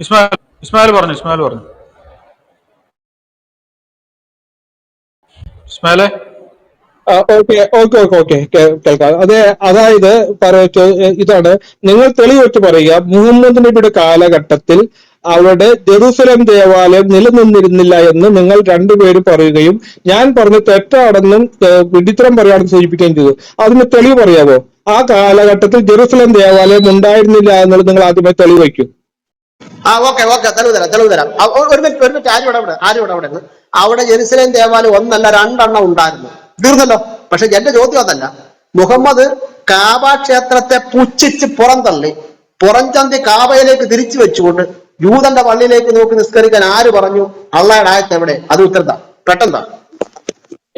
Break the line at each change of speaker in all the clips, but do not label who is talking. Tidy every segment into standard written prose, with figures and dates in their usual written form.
ഇസ്മായിൽ ഇസ്മായിൽ പറഞ്ഞു, ഇസ്മായിൽ പറഞ്ഞു. ഇസ്മായിലെ
okay okay okay okay കേൾക്കാം. അതായത് ഇതാണ്, നിങ്ങൾ തെളിവ് വെച്ച് പറയുക, മുഹമ്മദ് നബിയുടെ കാലഘട്ടത്തിൽ അവിടെ ജെറൂസലേം ദേവാലയം നിലനിന്നിരുന്നില്ല എന്ന് നിങ്ങൾ രണ്ടുപേരും പറയുകയും ഞാൻ പറഞ്ഞ തെറ്റാണെന്നും വിഡിത്തരം പറയാണെന്ന് സൂചിപ്പിക്കുകയും ചെയ്തു. അതിന് തെളിവ് പറയാമോ? ആ കാലഘട്ടത്തിൽ ജെറൂസലേം ദേവാലയം ഉണ്ടായിരുന്നില്ല എന്നുള്ളത് നിങ്ങൾ ആദ്യമായി തെളിവ് വയ്ക്കും.
ഓക്കെ ഓക്കെ, തെളിവ് തരാം. ഒരു മിനിറ്റ് ആരും ഇവിടെ അവിടെ ജെറുസലേം ദേവാലയം ഒന്നല്ല രണ്ടെണ്ണം ഉണ്ടായിരുന്നു, തീർന്നല്ലോ. പക്ഷെ എന്റെ ചോദ്യം അതല്ല. മുഹമ്മദ് കാബ ക്ഷേത്രത്തെ പുച്ഛിച്ച് പുറന്തള്ളി പുറംചന്തി കാബയിലേക്ക് തിരിച്ചു വെച്ചുകൊണ്ട് ജൂതന്റെ പള്ളിയിലേക്ക് നോക്കി നിസ്കരിക്കാൻ ആര് പറഞ്ഞു? അള്ളാഹയുടെ ആയത്ത് എവിടെ? അത് ഉത്തരത്താ, പെട്ടെന്താ.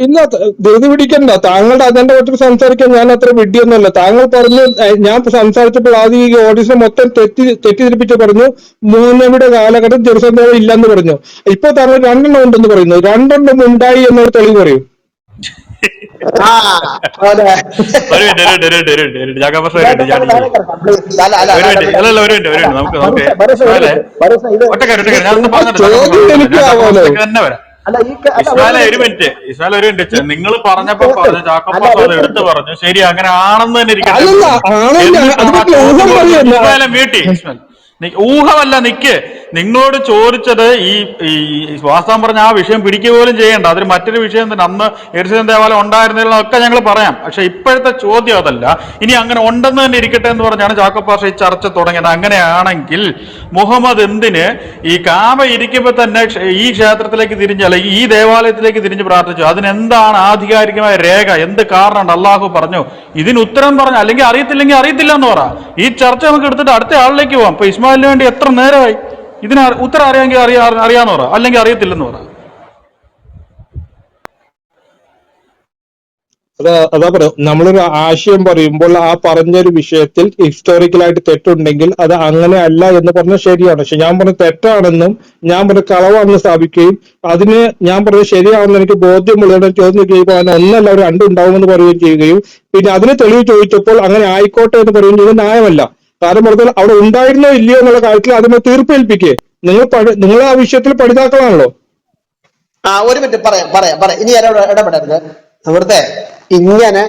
ഇല്ല, ധൃതി പിടിക്കണ്ട. താങ്കളുടെ അജണ്ട പറ്റി സംസാരിക്കാൻ ഞാൻ അത്ര വിഡ്ഢിയൊന്നുമല്ല. താങ്കൾ പറഞ്ഞു, ഞാൻ സംസാരിച്ചപ്പോൾ ആദ്യം ഈ ഓഡിയൻസിനെ മൊത്തം തെറ്റിദ്ധരിപ്പിച്ച് പറഞ്ഞു മുഹമ്മദിന്റെ കാലഘട്ടം ജെറുസലേം ദേവാലയം ഇല്ലെന്ന് പറഞ്ഞു. ഇപ്പൊ താങ്കൾ രണ്ടെണ്ണം ഉണ്ടെന്ന് പറയുന്നു. രണ്ടെണ്ണം ഉണ്ടായി എന്നൊരു തെളിവ് പറയും.
നിങ്ങൾ പറഞ്ഞപ്പോ ചാക്കോപ്പാ എടുത്തു പറഞ്ഞു, ശരി അങ്ങനെ ആണെന്ന് തന്നെ ഇരിക്കട്ടെ. ഊഹമല്ല, നിങ്ങളോട് ചോദിച്ചത് ഈ വാസ്തവം പറഞ്ഞ ആ വിഷയം പിടിക്കുക പോലും ചെയ്യണ്ട. അതിന് മറ്റൊരു വിഷയം തന്നെ. അന്ന് യെരുശലേം ദേവാലയം ഉണ്ടായിരുന്നില്ലെന്നൊക്കെ ഞങ്ങൾ പറയാം. പക്ഷെ ഇപ്പോഴത്തെ ചോദ്യം അതല്ല. ഇനി അങ്ങനെ ഉണ്ടെന്ന് തന്നെ ഇരിക്കട്ടെ എന്ന് പറഞ്ഞാണ് ജാക്കോ പാഷ ഈ ചർച്ച തുടങ്ങിയത്. അങ്ങനെയാണെങ്കിൽ മുഹമ്മദ് എന്തിന് ഈ കാബ ഇരിക്കുമ്പോൾ തന്നെ ഈ ക്ഷേത്രത്തിലേക്ക് തിരിഞ്ഞ്, അല്ലെങ്കിൽ ഈ ദേവാലയത്തിലേക്ക് തിരിഞ്ഞ് പ്രാർത്ഥിച്ചു? അതിനെന്താണ് ആധികാരികമായ രേഖ? എന്ത് കാരണം അള്ളാഹു പറഞ്ഞു? ഇതിന് ഉത്തരം പറഞ്ഞു. അല്ലെങ്കിൽ അറിയത്തില്ലെങ്കിൽ അറിയത്തില്ല എന്ന് പറ. ഈ ചർച്ച നമുക്ക് എടുത്തിട്ട് അടുത്ത ആളിലേക്ക് പോവാം. ഇപ്പൊ ഇസ്മായിലിന് വേണ്ടി എത്ര നേരമായി? ഇതിന് ഉത്തരം അറിയാമെങ്കിൽ അറിയാന്ന് പറ, അല്ലെങ്കിൽ അറിയത്തില്ലെന്ന് പറ.
അതാ പറയാം, നമ്മളൊരു ആശയം പറയുമ്പോൾ ആ പറഞ്ഞൊരു വിഷയത്തിൽ ഹിസ്റ്റോറിക്കലായിട്ട് തെറ്റുണ്ടെങ്കിൽ അത് അങ്ങനെ അല്ല എന്ന് പറഞ്ഞാൽ ശരിയാണ്. പക്ഷെ ഞാൻ പറഞ്ഞ തെറ്റാണെന്നും ഞാൻ പറഞ്ഞ കളവാണെന്ന് സ്ഥാപിക്കുകയും അതിന് ഞാൻ പറഞ്ഞത് ശരിയാണെന്ന് എനിക്ക് ബോധ്യമുള്ളവരുടെ ചോദ്യം ചെയ്യുമ്പോൾ അതിന് ഒന്നല്ല ഒരു രണ്ടുണ്ടാവുമെന്ന് പറയുകയും ചെയ്യുകയും പിന്നെ അതിന് തെളിവ് ചോദിച്ചപ്പോൾ അങ്ങനെ ആയിക്കോട്ടെ എന്ന് പറയുകയും ചെയ്യുന്നത് ന്യായമല്ല. കാരണം പറഞ്ഞാൽ അവിടെ ഉണ്ടായിരുന്നോ ഇല്ലയോ എന്നുള്ള കാര്യത്തിൽ അതിനെ തീർപ്പേൽപ്പിക്കേ. നിങ്ങൾ ആ വിഷയത്തിൽ പഠിതാക്കളാണല്ലോ.
ഒരു മിനിറ്റ് പറയാം. ഇനി ഇടപെടരുത്. സുഹൃത്തെ, ഇങ്ങനെ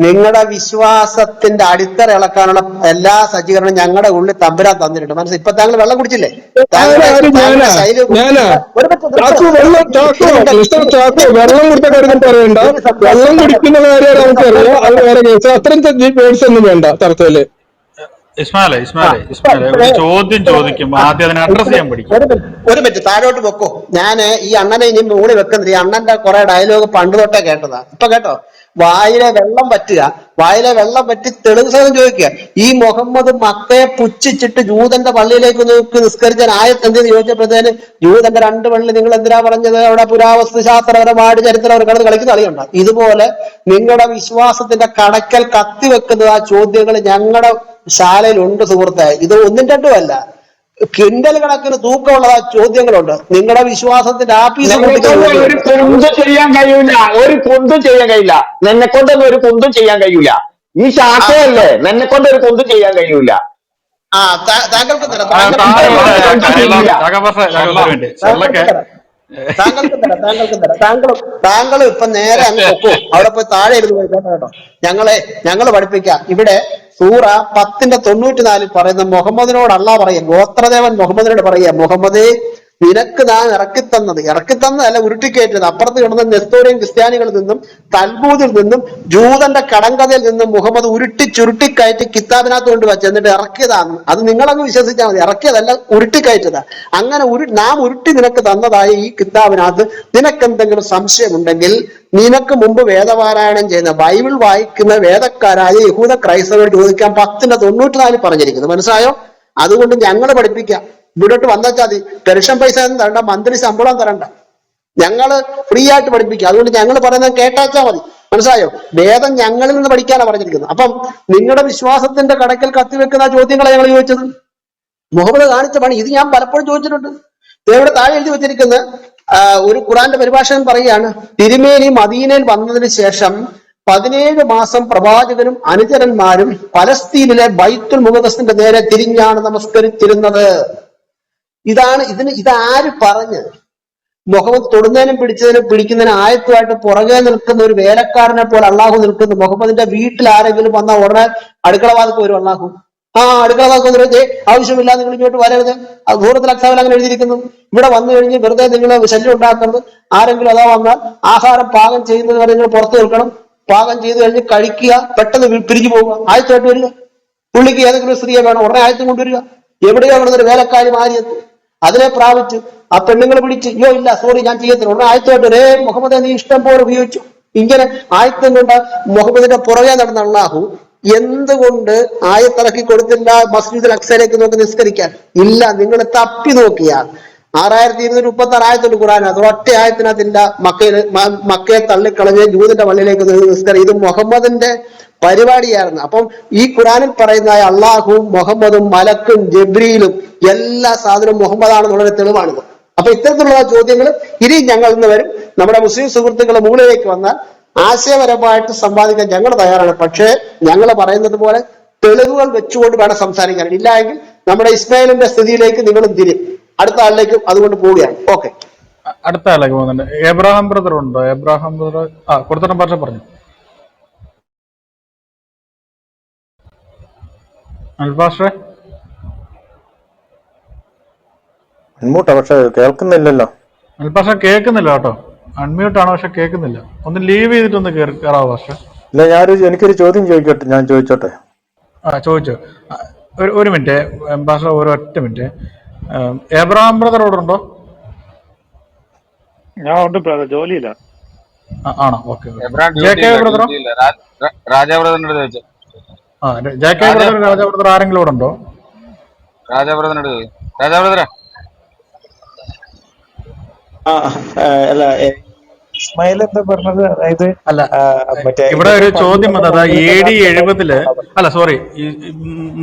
നിങ്ങളുടെ വിശ്വാസത്തിന്റെ അടിത്തറ ഇളക്കാനുള്ള എല്ലാ സജ്ജീകരണവും ഞങ്ങളുടെ ഉള്ളിൽ തമ്പുരാൻ തന്നിട്ടുണ്ട്. മനസ്സിൽ ഇപ്പൊ താങ്കൾ വെള്ളം കുടിച്ചില്ലേ?
വെള്ളം കുടിച്ച കാര്യം പറയണ്ട. വെള്ളം കുടിക്കുന്ന കാര്യം നമുക്കറിയാം, അത് വേറെ കേസ്. അത്രയും വേർഡ്സ് ഒന്നും വേണ്ട ചർച്ചയില്.
ഇസ്മായിലെ ചോദ്യം ചോദിക്കുമ്പോ ആദ്യം അതിനെ അഡ്രസ് ചെയ്യാൻ പഠിക്കും.
ഒരു മിനിറ്റ് താഴോട്ട് വെക്കോ. ഞാൻ ഈ അണ്ണനെ ഇനി മൂളി വെക്കുന്നില്ല. ഈ അണ്ണന്റെ കുറെ ഡയലോഗ് പണ്ട് തൊട്ടേ കേട്ടതാ. ഇപ്പൊ കേട്ടോ, വായിലെ വെള്ളം പറ്റി തെളിവ് സഹിതം ചോദിക്കുക. ഈ മുഹമ്മദ് മക്കയെ പുച്ഛിച്ചിട്ട് ജൂതന്റെ പള്ളിയിലേക്ക് നോക്കി നിസ്കരിച്ചാൽ ആയത്തെന്തെന്ന് ചോദിച്ചപ്പോഴത്തേന് ജൂതന്റെ രണ്ട് പള്ളി നിങ്ങൾ എന്തിനാ പറഞ്ഞത്? അവിടെ പുരാവസ്തു ശാസ്ത്രപരമായിട്ട് ചരിത്രപരമായിട്ട് കളിക്കുന്ന കളിയുണ്ടോ? ഇതുപോലെ നിങ്ങളുടെ വിശ്വാസത്തിന്റെ കടക്കൽ കത്തിവെക്കുന്നത് ആ ചോദ്യങ്ങൾ ഞങ്ങളുടെ ശാലയിലുണ്ട് സുഹൃത്തെ. ഇത് ഒന്നും രണ്ടും അല്ല, കിണ്ടൽ കണക്കിന് തൂക്കമുള്ള ചോദ്യങ്ങളുണ്ട്. നിങ്ങളുടെ വിശ്വാസത്തിന്റെ ആപ്പീസ്
ഒരു കുന്തും ചെയ്യാൻ കഴിയില്ല. നിന്നെ കൊണ്ടൊന്നും ഒരു കുന്തും ചെയ്യാൻ കഴിയൂല. ഈ ശാഖയല്ലേ, നിന്നെ കൊണ്ട് ഒരു കുന്തും ചെയ്യാൻ കഴിയൂല.
താങ്കൾക്ക് താങ്കൾ ഇപ്പൊ നേരെ അങ്ങ് നോക്കൂ. അവിടെ പോയി താഴെ ഇരുന്ന് കേട്ടോ. ഞങ്ങള് പഠിപ്പിക്കാം. ഇവിടെ സൂറ 10:94 പറയുന്ന മുഹമ്മദിനോട് അള്ളാഹ് പറയാം, ഗോത്രദേവൻ മുഹമ്മദിനോട് പറയാ, മുഹമ്മദേ നിനക്ക് ഞാൻ ഇറക്കിത്തന്നതല്ല ഉരുട്ടിക്കയറ്റത്. അപ്പുറത്ത് കിടന്ന നെസ്തോറിയൻ ക്രിസ്ത്യാനികളിൽ നിന്നും തൽമൂദിൽ നിന്നും ജൂതന്റെ കടങ്കഥയിൽ നിന്നും മുഹമ്മദ് ചുരുട്ടിക്കയറ്റി കിതാബിനകത്ത് കൊണ്ട് വെച്ച് എന്നിട്ട് ഇറക്കിയതാണ്. അത് നിങ്ങളങ്ങ് വിശ്വസിച്ചാൽ മതി. ഇറക്കിയതല്ല, ഉരുട്ടിക്കയറ്റതാ. അങ്ങനെ നാം ഉരുട്ടി നിനക്ക് തന്നതായ ഈ കിതാബിനകത്ത് നിനക്കെന്തെങ്കിലും സംശയമുണ്ടെങ്കിൽ നിനക്ക് മുമ്പ് വേദപാരായണം ചെയ്യുന്ന ബൈബിൾ വായിക്കുന്ന വേദക്കാരായ യഹൂദ ക്രൈസ്തവർ ചോദിക്കാൻ 10:94 പറഞ്ഞിരിക്കുന്നു. മനസ്സിലായോ? അതുകൊണ്ട് ഞങ്ങൾ പഠിപ്പിക്കാം. ഇവിടോട്ട് വന്നേച്ചാൽ മതി. പെൻഷൻ പൈസ ഒന്നും തരണ്ട, മന്ത്രി ശമ്പളം തരണ്ട. ഞങ്ങള് ഫ്രീ ആയിട്ട് പഠിപ്പിക്കുക. അതുകൊണ്ട് ഞങ്ങൾ പറയുന്നത് കേട്ടാച്ചാൽ മതി. മനസ്സിലായോ? വേദം ഞങ്ങളിൽ നിന്ന് പഠിക്കാനാണ് പറഞ്ഞിരിക്കുന്നത്. അപ്പം നിങ്ങളുടെ വിശ്വാസത്തിന്റെ കടക്കൽ കത്തിവെക്കുന്ന ചോദ്യങ്ങളെ ഞങ്ങൾ ചോദിച്ചത്. മുഹമ്മദ് കാണിച്ച പണി ഇത് ഞാൻ പലപ്പോഴും ചോദിച്ചിട്ടുണ്ട്. ഇവിടെ താഴെ എഴുതി വെച്ചിരിക്കുന്ന ഒരു ഖുറാന്റെ പരിഭാഷകൻ പറയുകയാണ്, തിരുമേനി മദീനയിൽ വന്നതിന് ശേഷം 17 മാസം പ്രവാചകനും അനുചരന്മാരും പലസ്തീനിലെ ബൈത്തുൽ മുഖദ്ദസിന്റെ നേരെ തിരിഞ്ഞാണ് നമസ്കരിച്ചിരുന്നത്. ഇതാര് പറഞ്ഞത്? മുഹമ്മദ് തൊടുന്നതിനും പിടിക്കുന്നതിനും ആയത്തുമായിട്ട് പുറകെ നിൽക്കുന്ന ഒരു വേലക്കാരനെ പോലെ അള്ളാഹു നിൽക്കുന്നു. മുഹമ്മദിന്റെ വീട്ടിൽ ആരെങ്കിലും വന്നാൽ ഉടനെ അടുക്കളവാദക്ക് വരും അള്ളാഹു. അടുക്കളവാദക്ക് വരും, ആവശ്യമില്ല, നിങ്ങൾ ഇങ്ങോട്ട് വരരുത്. സൂറത്തുൽ അക്സാവിൽ അങ്ങനെ എഴുതിയിരിക്കുന്നു. ഇവിടെ വന്നു കഴിഞ്ഞ് വെറുതെ നിങ്ങൾ ശല്യം ഉണ്ടാക്കരുത്. ആരെങ്കിലും അതാ വന്നാൽ ആഹാരം പാകം ചെയ്യുന്നത് വരെ നിങ്ങൾ പുറത്തു നിൽക്കണം. പാകം ചെയ്ത് കഴിഞ്ഞ് കഴിക്കുക, പെട്ടെന്ന് പിരിഞ്ഞു പോവുക, ആയത്തുമായിട്ട് വരിക. പുള്ളിക്ക് ഏതെങ്കിലും സ്ത്രീയെ വേണം, ഉടനെ ആയത്തും കൊണ്ടുവരിക. എവിടെയോ അവിടെ ഒരു വേലക്കാരി മാറിയത് അതിനെ പ്രാപിച്ച് ആ പെണ്ണുങ്ങൾ പിടിച്ച്, അയ്യോ ഇല്ല സോറി ഞാൻ ചെയ്യത്തില്ല, ഉടനെ ആയത്തുമായിട്ട് രേ മുഹമ്മദെ നീ ഇഷ്ടം പോലെ ഉപയോഗിച്ചു. ഇങ്ങനെ ആയത്തും കൊണ്ട് മുഹമ്മദിന്റെ പുറകെ നടന്ന അള്ളാഹു എന്തുകൊണ്ട് ആയത്തിറക്കി കൊടുത്തില്ല മസ്ജിദുൽ അക്സയിലേക്ക് നോക്കി നിസ്കരിക്കാൻ? ഇല്ല, നിങ്ങൾ തപ്പി നോക്കിയാൽ 6236 ആയത്തുണ്ട് ഖുർആൻ. അത് ഒറ്റ ആയത്തിനകത്തില്ല മക്കയെ തള്ളിക്കളഞ്ഞ് ജൂതിന്റെ പള്ളിയിലേക്ക് നിസ്കരി. ഇത് മുഹമ്മദിന്റെ പരിപാടിയായിരുന്നു. അപ്പം ഈ ഖുർആനിൽ പറയുന്ന അള്ളാഹുവും മുഹമ്മദും മലക്കും ജബ്രീലും എല്ലാ സാധനവും മുഹമ്മദാണെന്നുള്ളൊരു തെളിവാണിത്. അപ്പൊ ഇത്തരത്തിലുള്ള ചോദ്യങ്ങൾ ഇനി ഞങ്ങൾ ഇന്ന് വരും. നമ്മുടെ മുസ്ലിം സുഹൃത്തുക്കളുടെ മുകളിലേക്ക് വന്നാൽ ആശയപരമായിട്ട് സമ്പാദിക്കാൻ ഞങ്ങൾ തയ്യാറാണ്. പക്ഷേ ഞങ്ങൾ പറയുന്നത് പോലെ തെളിവുകൾ വെച്ചുകൊണ്ട് വേണം സംസാരിക്കാൻ. ഇല്ല എങ്കിൽ നമ്മുടെ ഇസ്മായിലിന്റെ സ്ഥിതിയിലേക്ക് നിങ്ങളും തിരിയും, അടുത്ത ആളിലേക്കും അതുകൊണ്ട് പോവുകയാണ്. ഓക്കെ,
അടുത്ത ആളിലേക്ക് പോകുന്നുണ്ട്. എബ്രാഹാം ബ്രദർ ഉണ്ടോ? എബ്രാഹാം ബ്രദർ കൊടുത്തിട്ടും പക്ഷെ പറഞ്ഞു. അൽപാഷേ
അൺമ്യൂട്ടാ, പക്ഷെ കേൾക്കുന്നില്ലല്ലോ.
അൽപാഷ കേൾക്കുന്നില്ല കേട്ടോ. അൺമ്യൂട്ട് ആണ് പക്ഷെ കേൾക്കുന്നില്ല. ഒന്ന് ലീവ് ചെയ്തിട്ടൊന്ന് കയറാവോ പക്ഷെ?
ഇല്ല, എനിക്കൊരു ചോദ്യം ചോദിക്കട്ടെ, ഞാൻ ചോദിച്ചോട്ടെ?
ചോദിച്ചു. ഒരു മിനിറ്റ് ഭാഷ, ഒരൊറ്റ മിനിറ്റ്. എബ്രഹാം ബ്രദർ അവിടെ ഉണ്ടോ?
ഞാൻ ഉണ്ട് ബ്രദർ, ജോലിയില്ല.
ആണോ? ഓക്കെ. ജെ കെ ബ്രദറോ?
രാജാ ബ്രദറിനോട് ചോദിച്ചു.
J K brother, Raja brother ആരെങ്കിലും ഇവിടെ ഉണ്ടോ?
രാജാ ബ്രദറിനോട് ചോദിച്ചു. രാജാ ബ്രദറെ,
അല്ല, ഇസ്മായിൽ എന്താ പറഞ്ഞത്? അതായത്
അല്ല,
മറ്റേ
ഇവിടെ ഒരു ചോദ്യം വന്നത് AD 70 അല്ല സോറി,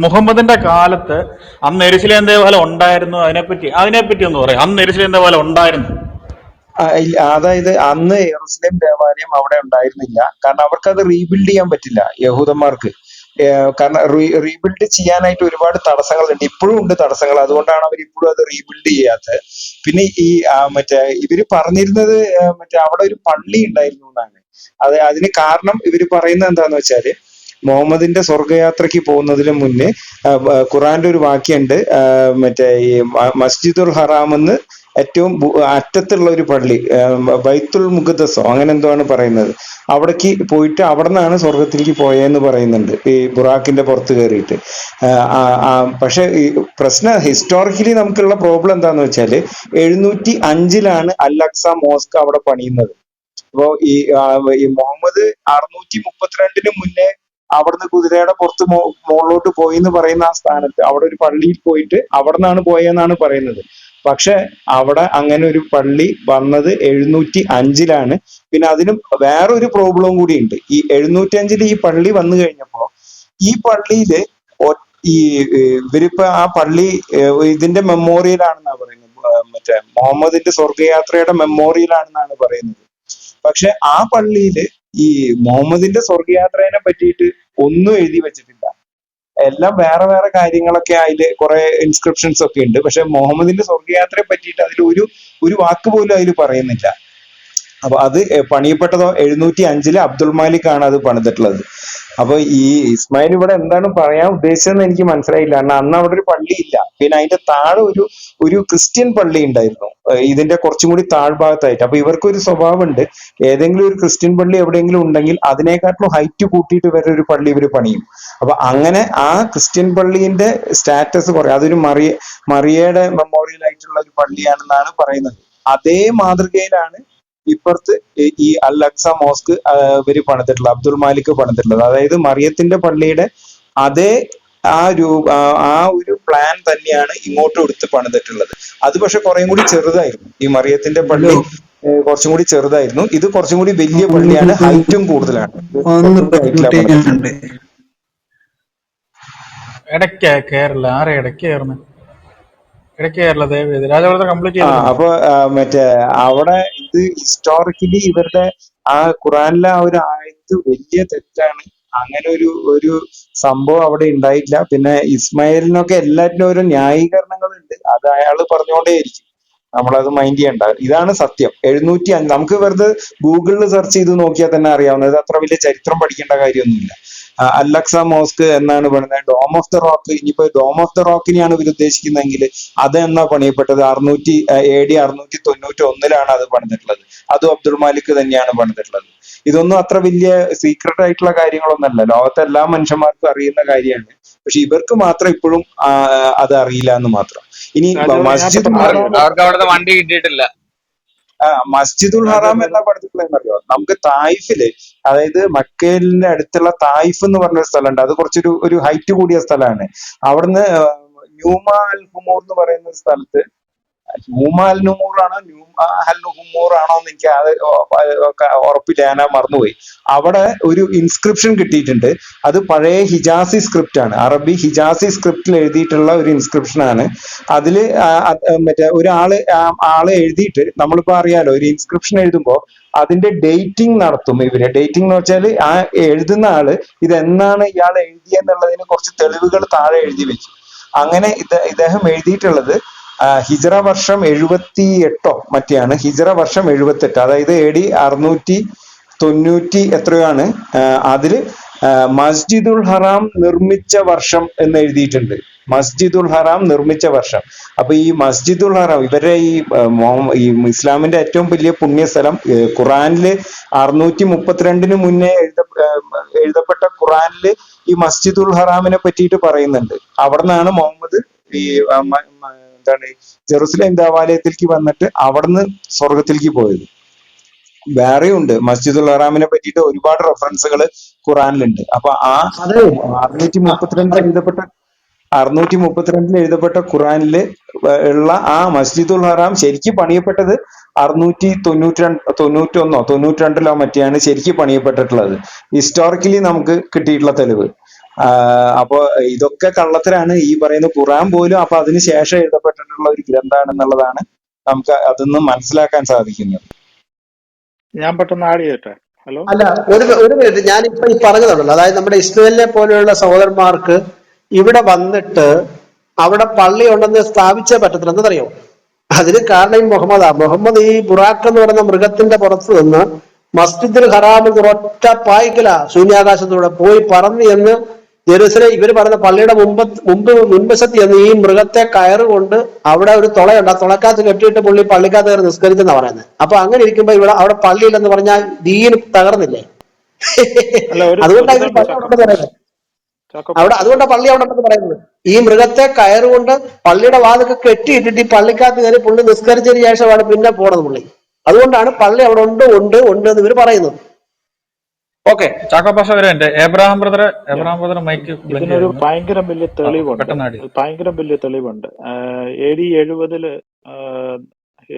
മുഹമ്മദിന്റെ കാലത്ത് അന്ന് യെരുശലേം ദേവാലയം ഉണ്ടായിരുന്നു. അതിനെപ്പറ്റി ഒന്ന് പറയാം. അന്ന് യെരുശലേം ദേവാലയം ഉണ്ടായിരുന്നു.
അതായത് അന്ന് യെറൂശലേം ദേവാലയം അവിടെ ഉണ്ടായിരുന്നില്ല. കാരണം അവർക്ക് അത് റീബിൽഡ് ചെയ്യാൻ പറ്റില്ല, യഹൂദന്മാർക്ക്. കാരണം റീബിൽഡ് ചെയ്യാനായിട്ട് ഒരുപാട് തടസ്സങ്ങളുണ്ട്, ഇപ്പോഴും ഉണ്ട് തടസ്സങ്ങൾ. അതുകൊണ്ടാണ് അവർ ഇപ്പോഴും അത് റീബിൽഡ് ചെയ്യാത്തത്. പിന്നെ ഈ മറ്റേ ഇവര് പറഞ്ഞിരുന്നത് മറ്റേ അവിടെ ഒരു പള്ളി ഉണ്ടായിരുന്നു എന്നാണ്. അതിന് കാരണം ഇവര് പറയുന്നത് എന്താന്ന് വെച്ചാല്, മുഹമ്മദിന്റെ സ്വർഗയാത്രയ്ക്ക് പോകുന്നതിന് മുന്നേ ഖുറാന്റെ ഒരു വാക്യമുണ്ട്, മറ്റേ ഈ മസ്ജിദുൽ ഹറാമെന്ന് ഏറ്റവും അറ്റത്തുള്ള ഒരു പള്ളി, ബൈത്തുൽ മുഖദ്ദസോ അങ്ങനെ എന്തോ ആണ് പറയുന്നത്. അവിടേക്ക് പോയിട്ട് അവിടെ നിന്നാണ് സ്വർഗത്തിലേക്ക് പോയെന്ന് പറയുന്നുണ്ട്, ഈ ബുറാക്കിന്റെ പുറത്ത് കയറിയിട്ട്. പക്ഷെ ഈ പ്രശ്നം ഹിസ്റ്റോറിക്കലി നമുക്കുള്ള പ്രോബ്ലം എന്താന്ന് വെച്ചാല്, 705 അൽ അക്സ മോസ്ക് അവിടെ പണിയുന്നത്. അപ്പോ ഈ മുഹമ്മദ് 632 മുന്നേ അവിടുന്ന് കുതിരയുടെ പുറത്ത് മുകളിലോട്ട് പോയി എന്ന് പറയുന്ന ആ സ്ഥാനത്ത് അവിടെ ഒരു പള്ളിയിൽ പോയിട്ട് അവിടെ നിന്നാണ് പോയെന്നാണ് പറയുന്നത്. പക്ഷെ അവിടെ അങ്ങനെ ഒരു പള്ളി വന്നത് 705 പിന്നെ അതിനും വേറൊരു പ്രോബ്ലവും കൂടി ഉണ്ട്. ഈ 705 ഈ പള്ളി വന്നു കഴിഞ്ഞപ്പോ ഈ പള്ളിയില് ഈ ഇവരിപ്പോ ആ പള്ളി ഇതിന്റെ മെമ്മോറിയൽ ആണെന്നാണ് പറയുന്നത്, മറ്റേ മുഹമ്മദിന്റെ സ്വർഗയാത്രയുടെ മെമ്മോറിയൽ ആണെന്നാണ് പറയുന്നത്. പക്ഷെ ആ പള്ളിയില് ഈ മുഹമ്മദിന്റെ സ്വർഗയാത്രയെ പറ്റിയിട്ട് ഒന്നും എഴുതി വെച്ചിട്ടില്ല. എല്ലാം വേറെ വേറെ കാര്യങ്ങളൊക്കെ അതില് കുറെ ഇൻസ്ക്രിപ്ഷൻസ് ഒക്കെ ഉണ്ട്. പക്ഷെ മുഹമ്മദിന്റെ സ്വർഗയാത്രയെ പറ്റിയിട്ട് അതിൽ ഒരു വാക്ക് പോലും അതിൽ പറയുന്നില്ല. അപ്പൊ അത് പണിയപ്പെട്ടതോ 705 അബ്ദുൾ മാലിക് ആണ് അത് പണിതിട്ടുള്ളത്. അപ്പൊ ഈ ഇസ്മായിൽ ഇവിടെ എന്താണ് പറയാൻ ഉദ്ദേശിച്ചതെന്ന് എനിക്ക് മനസ്സിലായില്ല. കാരണം അന്ന് അവിടെ ഒരു പള്ളി ഇല്ല. പിന്നെ അതിന്റെ താഴെ ഒരു ക്രിസ്ത്യൻ പള്ളി ഉണ്ടായിരുന്നു, ഇതിന്റെ കുറച്ചും കൂടി താഴ്ഭാഗത്തായിട്ട്. അപ്പൊ ഇവർക്കൊരു സ്വഭാവം ഉണ്ട്, ഏതെങ്കിലും ഒരു ക്രിസ്ത്യൻ പള്ളി എവിടെയെങ്കിലും ഉണ്ടെങ്കിൽ അതിനേക്കാട്ടിലും ഹൈറ്റ് കൂട്ടിയിട്ട് വരെ ഒരു പള്ളി ഇവർ പണിയും. അപ്പൊ അങ്ങനെ ആ ക്രിസ്ത്യൻ പള്ളിന്റെ സ്റ്റാറ്റസ് കുറയും. അതൊരു മറിയയുടെ മെമ്മോറിയൽ ആയിട്ടുള്ള ഒരു പള്ളിയാണെന്നാണ് പറയുന്നത്. അതേ മാതൃകയിലാണ് ഇപ്പുറത്ത് ഈ അൽ അക്സ മോസ്ക് ഇവര് പണിതിട്ടുള്ളത്, അബ്ദുൾ മാലിക് പണിതിട്ടുള്ളത്. അതായത് മറിയത്തിന്റെ പള്ളിയുടെ അതേ ആ ഒരു പ്ലാൻ തന്നെയാണ് ഇങ്ങോട്ടും എടുത്ത് പണിതിട്ടുള്ളത്. അത് പക്ഷെ കുറേം കൂടി ചെറുതായിരുന്നു. ഈ മറിയത്തിന്റെ പള്ളി കുറച്ചും കൂടി ചെറുതായിരുന്നു, ഇത് കുറച്ചും കൂടി വലിയ പള്ളിയാണ്, ഹൈറ്റും കൂടുതലാണ്.
ഇടയ്ക്ക് കേരള ആരെ ഇടയ്ക്ക് കയറുന്നത്? ഇടയ്ക്ക് കേരള ദേവി രാജാവൃതം കംപ്ലീറ്റ് ചെയ്തു.
അപ്പൊ മറ്റേ അവിടെ ഇത് ഹിസ്റ്റോറിക്കലി ഇവരുടെ ആ ഖുറാനിലെ ആ ഒരു ആയത്ത് വലിയ തെറ്റാണ്.
അങ്ങനെ ഒരു സംഭവം അവിടെ ഉണ്ടായിട്ടില്ല. പിന്നെ ഇസ്മായിലിനൊക്കെ എല്ലാറ്റിനും ഓരോ ന്യായീകരണങ്ങളുണ്ട്. അത് അയാൾ പറഞ്ഞുകൊണ്ടേയിരിക്കും. നമ്മളത് മൈൻഡ് ചെയ്യണ്ട. ഇതാണ് സത്യം. 705 നമുക്ക് വെറുതെ ഗൂഗിളിൽ സെർച്ച് ചെയ്ത് നോക്കിയാൽ തന്നെ അറിയാവുന്നത്. ഇത് അത്ര വലിയ ചരിത്രം പഠിക്കേണ്ട കാര്യമൊന്നുമില്ല. അല്ലക്സ മോസ്ക് എന്നാണ് പണിത്. ഡോം ഓഫ് ദ റോക്ക്, ഇനിയിപ്പോ ഡോം ഓഫ് ദ റോക്കിനെയാണ് ഇവർ ഉദ്ദേശിക്കുന്നതെങ്കിൽ അത് എന്നാ പണിയപ്പെട്ടത്? AD 691 അത് പണിതിട്ടുള്ളത്. അതും അബ്ദുൾ മാലിക് തന്നെയാണ് പണിതിട്ടുള്ളത്. ഇതൊന്നും അത്ര വലിയ സീക്രട്ട് ആയിട്ടുള്ള കാര്യങ്ങളൊന്നല്ല. ലോകത്തെ എല്ലാ മനുഷ്യന്മാർക്കും അറിയുന്ന കാര്യമാണ്. പക്ഷെ ഇവർക്ക് മാത്രം ഇപ്പോഴും അത് അറിയില്ല എന്ന് മാത്രം. ഇനി
രാജവർദ്ധന, ഞാൻ
മസ്ജിദുൽ
പെട്ടെന്ന്
ഹറാം
ആഡ്
അവർക്ക്
ചെയ്തോട്ടെ?
അവിടുന്ന് വണ്ടി കിട്ടിയിട്ടില്ല.
മസ്ജിദുൽ ഹറാം
രാജവർദ്ധന,
എന്നാ പഠിച്ചിട്ടുള്ളതെന്ന് അറിയോ? നമുക്ക് തായിഫില്, അതായത് മക്കയിലിന്റെ അടുത്തുള്ള തായിഫ് എന്ന് പറഞ്ഞൊരു സ്ഥലമുണ്ട്. അത് ഒരു ഹൈറ്റ് കൂടിയ സ്ഥലമാണ്. അവിടുന്ന് ന്യൂമ അൽ ഹുമൂർ എന്ന് പറയുന്ന ഒരു സ്ഥലത്ത്, ന്യൂമ അൽ നുമൂർ ആണോ ന്യൂമ അൽ ഹുമൂർ ആണോ എന്ന് എനിക്ക് അത് ഉറപ്പില്ല, ഞാൻ മറന്നുപോയി. അവിടെ ഒരു ഇൻസ്ക്രിപ്ഷൻ കിട്ടിയിട്ടുണ്ട്. അത് പഴയ ഹിജാസി സ്ക്രിപ്റ്റ് ആണ്, അറബി ഹിജാസി സ്ക്രിപ്റ്റിൽ എഴുതിയിട്ടുള്ള ഒരു ഇൻസ്ക്രിപ്ഷൻ ആണ്. അതില് മറ്റേ ആള് എഴുതിയിട്ട്, നമ്മളിപ്പോ അറിയാലോ ഒരു ഇൻസ്ക്രിപ്ഷൻ എഴുതുമ്പോൾ അതിന്റെ ഡേറ്റിംഗ് നടത്തും ഇവര്. ഡേറ്റിംഗ് എന്ന് വെച്ചാൽ ആ എഴുതുന്ന ആള് ഇതെന്നാണ് ഇയാൾ എഴുതിയെന്നുള്ളതിന് കുറച്ച് തെളിവുകൾ താഴെ എഴുതി വെച്ചു. അങ്ങനെ ഇദ്ദേഹം എഴുതിയിട്ടുള്ളത് ഹിജറ വർഷം 78 മറ്റെയാണ്. ഹിജറ വർഷം 78, അതായത് AD 690 എത്രയോ ആണ്. അതില് മസ്ജിദുൽ ഹറാം നിർമ്മിച്ച വർഷം എന്ന് എഴുതിയിട്ടുണ്ട്. മസ്ജിദുൽ ഹറാം നിർമ്മിച്ച വർഷം. അപ്പൊ ഈ മസ്ജിദുൽ ഹറാം ഇവരുടെ ഈ ഇസ്ലാമിന്റെ ഏറ്റവും വലിയ പുണ്യസ്ഥലം, ഖുറാനില് 632 മുന്നേ എഴുതപ്പെട്ട ഖുറാനില് ഈ മസ്ജിദുൽ ഹറാമിനെ പറ്റിയിട്ട് പറയുന്നുണ്ട്. അവിടെ നിന്നാണ് മുഹമ്മദ് ഈ എന്താണ് ജെറുസലേം ദേവാലയത്തിലേക്ക് വന്നിട്ട് അവിടുന്ന് സ്വർഗത്തിലേക്ക് പോയത്. വേറെയുണ്ട് മസ്ജിദുൽ ഹറാമിനെ പറ്റിയിട്ട് ഒരുപാട് റെഫറൻസുകൾ ഖുറാനിലുണ്ട്. അപ്പൊ
അതെ.
632 എഴുതപ്പെട്ട 632 എഴുതപ്പെട്ട ഖുറാനില് ഉള്ള ആ മസ്ജിദുൽ ഹറാം ശരിക്കും പണിയപ്പെട്ടത് 691 മറ്റെയാണ് ശരിക്കും പണിയപ്പെട്ടിട്ടുള്ളത്. ഹിസ്റ്റോറിക്കലി നമുക്ക് കിട്ടിയിട്ടുള്ള തെളിവ്. അപ്പൊ ഇതൊക്കെ കള്ളത്തരാണ് ഈ പറയുന്ന ഖുറാൻ പോലും. അപ്പൊ അതിന് ശേഷം എഴുതപ്പെട്ടിട്ടുള്ള ഒരു ഗ്രന്ഥാണെന്നുള്ളതാണ് നമുക്ക് അതിന്ന് മനസ്സിലാക്കാൻ സാധിക്കുന്നത്.
ഞാൻ പെട്ടെന്ന് ആഡ് ചെയ്യട്ടെ? ഹലോ,
അല്ല, ഒരു മിനിറ്റ്, ഞാനിപ്പോ ഈ പറഞ്ഞതുണ്ടല്ലോ, അതായത് നമ്മുടെ ഇസ്മായിലിനെ പോലെയുള്ള സഹോദരന്മാർക്ക് ഇവിടെ വന്നിട്ട് അവിടെ പള്ളി ഉണ്ടെന്ന് സ്ഥാപിച്ചേ പറ്റത്തില്ല. എന്നറിയോ? അതിന് കാരണം ഈ മുഹമ്മദ് ഈ ബുറാക്ക് എന്ന് പറയുന്ന മൃഗത്തിന്റെ പുറത്ത് നിന്ന് മസ്ജിദുൽ ഹറാമിൽ ഒറ്റ പായിക്കല ശൂന്യാകാശത്തൂടെ പോയി പറന്ന് എന്ന് ജെറുസലേം ഇവര് പറയുന്ന പള്ളിയുടെ മുൻവശത്ത് എന്ന് ഈ മൃഗത്തെ കയറുകൊണ്ട് അവിടെ ഒരു തുളയുണ്ട്, ആ തുളക്കകത്ത് കെട്ടിയിട്ട് പുള്ളി പള്ളിക്കകത്ത് കയറി നിസ്കരിച്ചെന്നാ പറയുന്നത്. അപ്പൊ അങ്ങനെ ഇരിക്കുമ്പോ അവിടെ പള്ളിയില്ലെന്ന് പറഞ്ഞാൽ ദീന് തകർന്നില്ലേ?
അല്ല,
അതുകൊണ്ടാണ് ഇവര്
ഒരിതുണ്ട്
പള്ളി ഉണ്ടെന്ന് പറയുന്നത്.
ചാക്കോ
അതുകൊണ്ടാണ് പള്ളി അവിടെ ഉണ്ടെന്ന് പറയുന്നത്. ഈ മൃഗത്തെ കയറുകൊണ്ട് പള്ളിയുടെ വാതൊക്കെ കെട്ടിയിട്ടിട്ട് ഈ പള്ളിക്കകത്ത് കയറി പുള്ളി നിസ്കരിച്ചതിന് ശേഷമാണ് പിന്നെ പോണത് പുള്ളി. അതുകൊണ്ടാണ് പള്ളി അവിടെ ഉണ്ട് എന്ന് ഇവര് പറയുന്നത്. ഓക്കെ.
ചാക്കോ പാഷ വരെ എബ്രഹാം
ഞാൻ
ബ്രദർ മൈക്ക് ബ്ലിങ്ക്
ഇതിനൊരു
ചെയ്തിരുന്നു.
ഭയങ്കര വലിയ തെളിവുണ്ട്.
പെട്ടെന്ന് ആടി.
ഭയങ്കര വലിയ തെളിവുണ്ട്. AD 70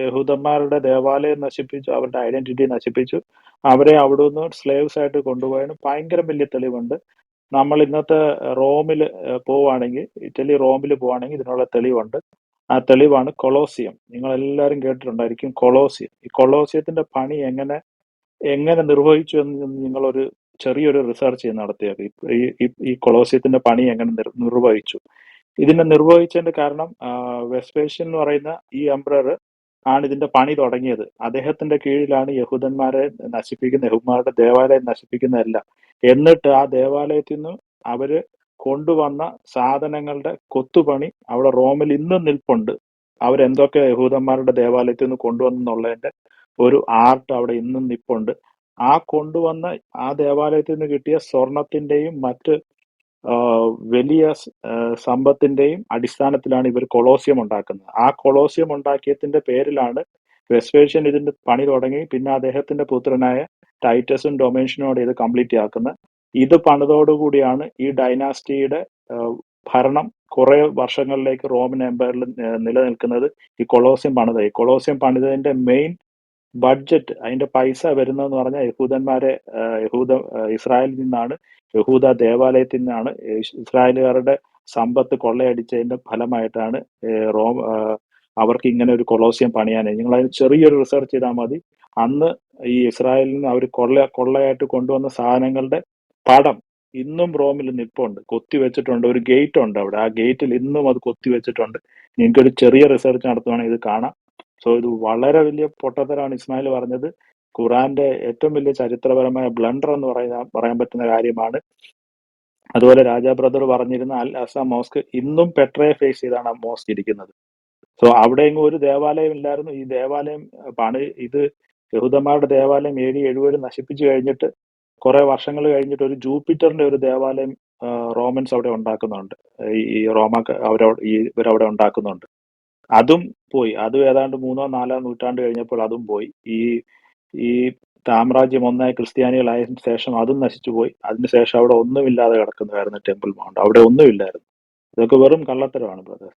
യഹൂദന്മാരുടെ ദേവാലയം നശിപ്പിച്ചു, അവരുടെ ഐഡന്റിറ്റി നശിപ്പിച്ചു, അവരെ അവിടുന്ന് സ്ലേവ്സ് ആയിട്ട് കൊണ്ടുപോയതിന് ഭയങ്കര വലിയ തെളിവുണ്ട്. നമ്മൾ ഇന്നത്തെ റോമിൽ പോവുകയാണെങ്കിൽ, ഇറ്റലി റോമിൽ പോവുകയാണെങ്കിൽ ഇതിനുള്ള തെളിവുണ്ട്. ആ തെളിവാണ് കൊളോസിയം. നിങ്ങൾ എല്ലാവരും കേട്ടിട്ടുണ്ടായിരിക്കും കൊളോസിയം. ഈ കൊളോസിയത്തിന്റെ പണി എങ്ങനെ നിർവഹിച്ചു എന്ന് നിങ്ങളൊരു ചെറിയൊരു റിസർച്ച് നടത്തിയത്. ഈ കൊളോസിയത്തിന്റെ പണി എങ്ങനെ നിർവഹിച്ചു. ഇതിനെ നിർവഹിച്ചതിന്റെ കാരണം വെസ്പേഷ്യൻ എന്ന് പറയുന്ന ഈ എംപറർ ആണ് ഇതിന്റെ പണി തുടങ്ങിയത്. അദ്ദേഹത്തിന്റെ കീഴിലാണ് യഹൂദന്മാരെ യഹൂദന്മാരുടെ ദേവാലയം നശിപ്പിക്കുന്നതെല്ലാം. എന്നിട്ട് ആ ദേവാലയത്തിൽ നിന്ന് അവര് കൊണ്ടുവന്ന സാധനങ്ങളുടെ കൊത്തുപണി അവിടെ റോമിൽ ഇന്നും നിൽപ്പുണ്ട്. അവരെന്തൊക്കെ യഹൂദന്മാരുടെ ദേവാലയത്തിൽ നിന്ന് കൊണ്ടുവന്നുള്ളതിന്റെ ഒരു ആർട്ട് അവിടെ ഇന്നും നിൽപ്പുണ്ട്. ആ കൊണ്ടുവന്ന ആ ദേവാലയത്തിൽ നിന്ന് കിട്ടിയ സ്വർണത്തിന്റെയും മറ്റ് വലിയ സമ്പത്തിന്റെയും അടിസ്ഥാനത്തിലാണ് ഇവർ കൊളോസിയം ഉണ്ടാക്കുന്നത്. ആ കൊളോസിയം ഉണ്ടാക്കിയതിന്റെ പേരിലാണ് വെസ്പേഷ്യൻ ഇതിന്റെ പണി തുടങ്ങി. പിന്നെ അദ്ദേഹത്തിന്റെ പുത്രനായ ടൈറ്റസും ഡൊമേഷ്യനോട് ഇത് കംപ്ലീറ്റ് ആക്കുന്നത്. ഇത് പണിതോടുകൂടിയാണ് ഈ ഡൈനാസ്റ്റിയുടെ ഭരണം കുറെ വർഷങ്ങളിലേക്ക് റോമൻ എംപയറിൽ നിലനിൽക്കുന്നത്. ഈ കൊളോസിയം പണിത ഈ കൊളോസിയം പണിതതിന്റെ മെയിൻ ബഡ്ജറ്റ്, അതിന്റെ പൈസ വരുന്നതെന്ന് പറഞ്ഞാൽ ഇസ്രായേലിൽ നിന്നാണ്, യഹൂദ ദേവാലയത്തിൽ നിന്നാണ്. ഇസ്രായേലുകാരുടെ സമ്പത്ത് കൊള്ളയടിച്ചതിന്റെ ഫലമായിട്ടാണ് അവർക്ക് ഇങ്ങനെ ഒരു കൊളോസിയം പണിയാനായി. നിങ്ങൾ അതിന് ചെറിയൊരു റിസർച്ച് ചെയ്താൽ മതി. അന്ന് ഈ ഇസ്രായേലിൽ നിന്ന് അവർ കൊള്ളയായിട്ട് കൊണ്ടുവന്ന സാധനങ്ങളുടെ പടം
ഇന്നും റോമിൽ നിപ്പുണ്ട്, കൊത്തി വെച്ചിട്ടുണ്ട്. ഒരു ഗേറ്റ് ഉണ്ട് അവിടെ, ആ ഗേറ്റിൽ ഇന്നും അത് കൊത്തി വെച്ചിട്ടുണ്ട്. നിങ്ങൾക്കൊരു ചെറിയ റിസർച്ച് നടത്തുവാണെങ്കിൽ ഇത് കാണാം. സോ ഇത് വളരെ വലിയ പൊട്ടത്തരാണ് ഇസ്മായിൽ പറഞ്ഞത്. ഖുറാന്റെ ഏറ്റവും വലിയ ചരിത്രപരമായ ബ്ലണ്ടർ എന്ന് പറയാൻ പറ്റുന്ന കാര്യമാണ്. അതുപോലെ രാജാ ബ്രദർ പറഞ്ഞിരുന്ന അൽ അസ മോസ്ക് ഇന്നും പെട്രയെ ഫേസ് ചെയ്താണ് ആ മോസ്ക് ഇരിക്കുന്നത്. സോ അവിടെ എങ്ങും ഒരു ദേവാലയം ഇല്ലായിരുന്നു. ഈ ദേവാലയം ഇത് യഹൂദന്മാരുടെ ദേവാലയം AD 70 നശിപ്പിച്ചു കഴിഞ്ഞിട്ട് കുറെ വർഷങ്ങൾ കഴിഞ്ഞിട്ട് ഒരു ജൂപ്പിറ്ററിന്റെ ഒരു ദേവാലയം റോമൻസ് അവിടെ ഉണ്ടാക്കുന്നുണ്ട്. ഈ ഇവരവിടെ ഉണ്ടാക്കുന്നുണ്ട്. അതും പോയി. അതും ഏതാണ്ട് 3ഓ 4ഓ നൂറ്റാണ്ട് കഴിഞ്ഞപ്പോൾ അതും പോയി. ഈ സാമ്രാജ്യം ഒന്നായി ക്രിസ്ത്യാനികളായ ശേഷം അതും നശിച്ചു പോയി. അതിനുശേഷം അവിടെ ഒന്നുമില്ലാതെ കിടക്കുന്നതായിരുന്നു ടെമ്പിൾ മൗണ്ട്. അവിടെ ഒന്നുമില്ലായിരുന്നു. ഇതൊക്കെ വെറും കള്ളത്തരമാണ് ബ്രദർ.